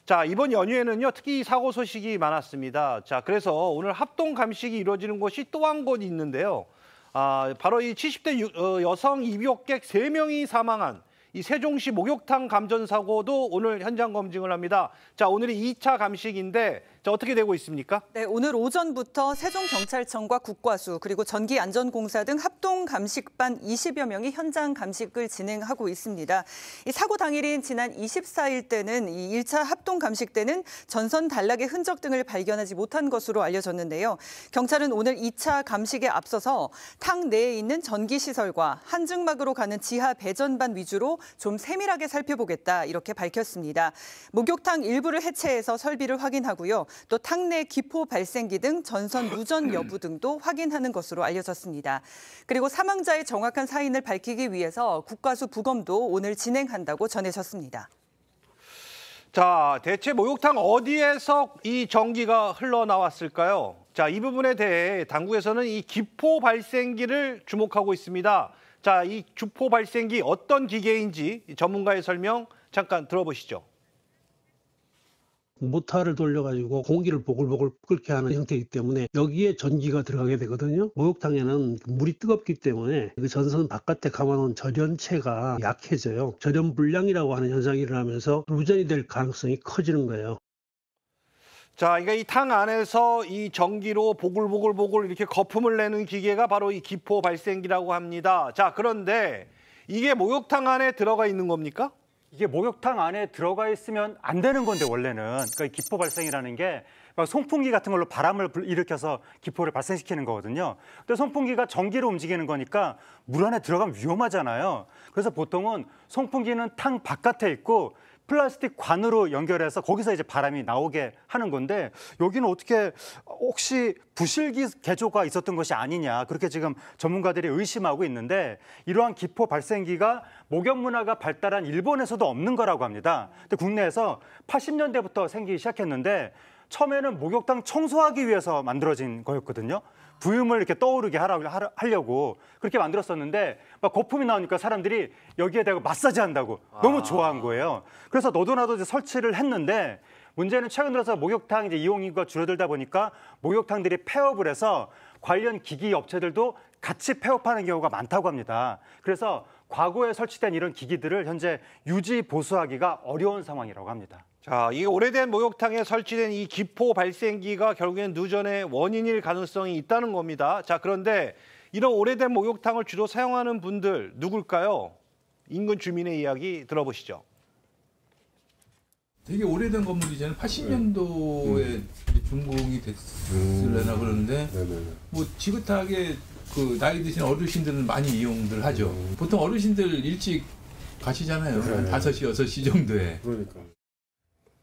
자, 이번 연휴에는요, 특히 사고 소식이 많았습니다. 자, 그래서 오늘 합동 감식이 이루어지는 곳이 또 한 곳 있는데요. 바로 이 70대 여성 입욕객 3명이 사망한 이 세종시 목욕탕 감전 사고도 오늘 현장 검증을 합니다. 자, 오늘이 2차 감식인데 자, 어떻게 되고 있습니까? 네, 오늘 오전부터 세종경찰청과 국과수 그리고 전기안전공사 등 합동 감식반 20여 명이 현장 감식을 진행하고 있습니다. 이 사고 당일인 지난 24일 때는 이 1차 합동 감식 때는 전선 단락의 흔적 등을 발견하지 못한 것으로 알려졌는데요. 경찰은 오늘 2차 감식에 앞서서 탕 내에 있는 전기시설과 한증막으로 가는 지하 배전반 위주로 좀 세밀하게 살펴보겠다 이렇게 밝혔습니다. 목욕탕 일부를 해체해서 설비를 확인하고요. 또 탕내 기포 발생기 등 전선 누전 여부 등도 확인하는 것으로 알려졌습니다. 그리고 사망자의 정확한 사인을 밝히기 위해서 국과수 부검도 오늘 진행한다고 전해졌습니다. 자, 대체 목욕탕 어디에서 이 전기가 흘러나왔을까요? 자, 이 부분에 대해 당국에서는 이 기포 발생기를 주목하고 있습니다. 자, 이 기포 발생기 어떤 기계인지 전문가의 설명 잠깐 들어보시죠. 모터를 돌려가지고 공기를 보글보글 끓게 하는 형태이기 때문에 여기에 전기가 들어가게 되거든요. 목욕탕에는 물이 뜨겁기 때문에 그 전선 바깥에 감아놓은 절연체가 약해져요. 절연 불량이라고 하는 현상이 일어나면서 누전이 될 가능성이 커지는 거예요. 자, 그러니까 이 탕 안에서 이 전기로 보글보글 이렇게 거품을 내는 기계가 바로 이 기포 발생기라고 합니다. 자, 그런데 이게 목욕탕 안에 들어가 있는 겁니까? 이게 목욕탕 안에 들어가 있으면 안 되는 건데 원래는 그러니까 이 기포 발생이라는 게 송풍기 같은 걸로 바람을 일으켜서 기포를 발생시키는 거거든요. 근데 송풍기가 전기로 움직이는 거니까 물 안에 들어가면 위험하잖아요. 그래서 보통은 송풍기는 탕 바깥에 있고 플라스틱 관으로 연결해서 거기서 이제 바람이 나오게 하는 건데 여기는 어떻게 혹시 부실기 개조가 있었던 것이 아니냐 그렇게 지금 전문가들이 의심하고 있는데 이러한 기포 발생기가 목욕 문화가 발달한 일본에서도 없는 거라고 합니다. 근데 국내에서 80년대부터 생기기 시작했는데 처음에는 목욕탕 청소하기 위해서 만들어진 거였거든요. 부음을 이렇게 떠오르게 하려고 그렇게 만들었었는데 막 거품이 나오니까 사람들이 여기에 대고 마사지 한다고 너무 좋아한 거예요. 그래서 너도 나도 이제 설치를 했는데 문제는 최근 들어서 목욕탕 이제 이용 인구가 줄어들다 보니까 목욕탕들이 폐업을 해서 관련 기기 업체들도 같이 폐업하는 경우가 많다고 합니다. 그래서 과거에 설치된 이런 기기들을 현재 유지 보수하기가 어려운 상황이라고 합니다. 자, 이 오래된 목욕탕에 설치된 이 기포 발생기가 결국엔 누전의 원인일 가능성이 있다는 겁니다. 자, 그런데 이런 오래된 목욕탕을 주로 사용하는 분들 누굴까요? 인근 주민의 이야기 들어보시죠. 되게 오래된 건물이잖아요. 80년도에 준공이 됐으려나 그러는데 뭐 지긋하게 그 나이 드신 어르신들은 많이 이용들 하죠. 보통 어르신들 일찍 가시잖아요. 한 5시, 6시 정도에. 그러니까.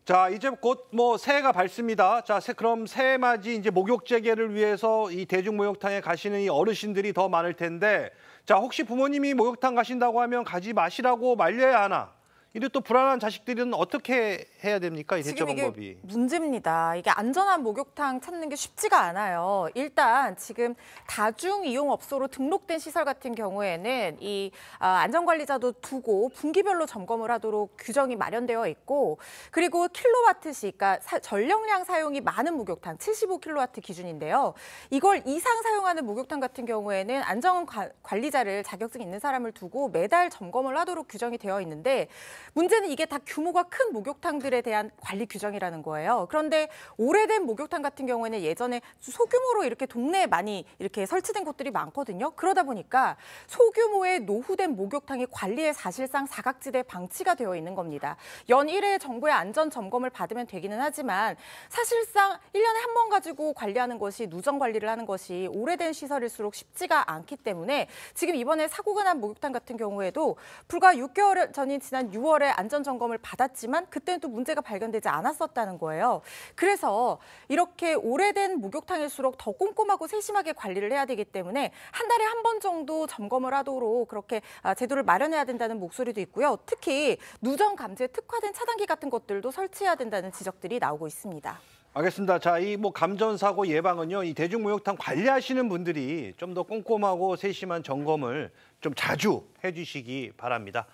자, 이제 곧 뭐 새해가 밝습니다. 자, 그럼 새해 맞이 이제 목욕 재개를 위해서 이 대중 목욕탕에 가시는 이 어르신들이 더 많을 텐데, 자, 혹시 부모님이 목욕탕 가신다고 하면 가지 마시라고 말려야 하나? 이제 또 불안한 자식들은 어떻게 해야 됩니까? 이 대처 방법이. 이게 문제입니다. 이게 안전한 목욕탕 찾는 게 쉽지가 않아요. 일단 지금 다중이용업소로 등록된 시설 같은 경우에는 이 안전관리자도 두고 분기별로 점검을 하도록 규정이 마련되어 있고 그리고 킬로와트씩, 그러니까 전력량 사용이 많은 목욕탕 75킬로와트 기준인데요. 이걸 이상 사용하는 목욕탕 같은 경우에는 안전관리자를 자격증 있는 사람을 두고 매달 점검을 하도록 규정이 되어 있는데 문제는 이게 다 규모가 큰 목욕탕들에 대한 관리 규정이라는 거예요. 그런데 오래된 목욕탕 같은 경우에는 예전에 소규모로 이렇게 동네에 많이 이렇게 설치된 곳들이 많거든요. 그러다 보니까 소규모의 노후된 목욕탕이 관리에 사실상 사각지대에 방치가 되어 있는 겁니다. 연 1회 정부의 안전 점검을 받으면 되기는 하지만 사실상 1년에 한 번 가지고 관리하는 것이 누전 관리를 하는 것이 오래된 시설일수록 쉽지가 않기 때문에 지금 이번에 사고가 난 목욕탕 같은 경우에도 불과 6개월 전인 지난 6월에 안전점검을 받았지만 그때는 또 문제가 발견되지 않았었다는 거예요. 그래서 이렇게 오래된 목욕탕일수록 더 꼼꼼하고 세심하게 관리를 해야 되기 때문에 한 달에 한 번 정도 점검을 하도록 그렇게 제도를 마련해야 된다는 목소리도 있고요. 특히 누전 감지에 특화된 차단기 같은 것들도 설치해야 된다는 지적들이 나오고 있습니다. 알겠습니다. 자, 이 뭐 감전 사고 예방은요, 이 대중 목욕탕 관리하시는 분들이 좀 더 꼼꼼하고 세심한 점검을 좀 자주 해주시기 바랍니다.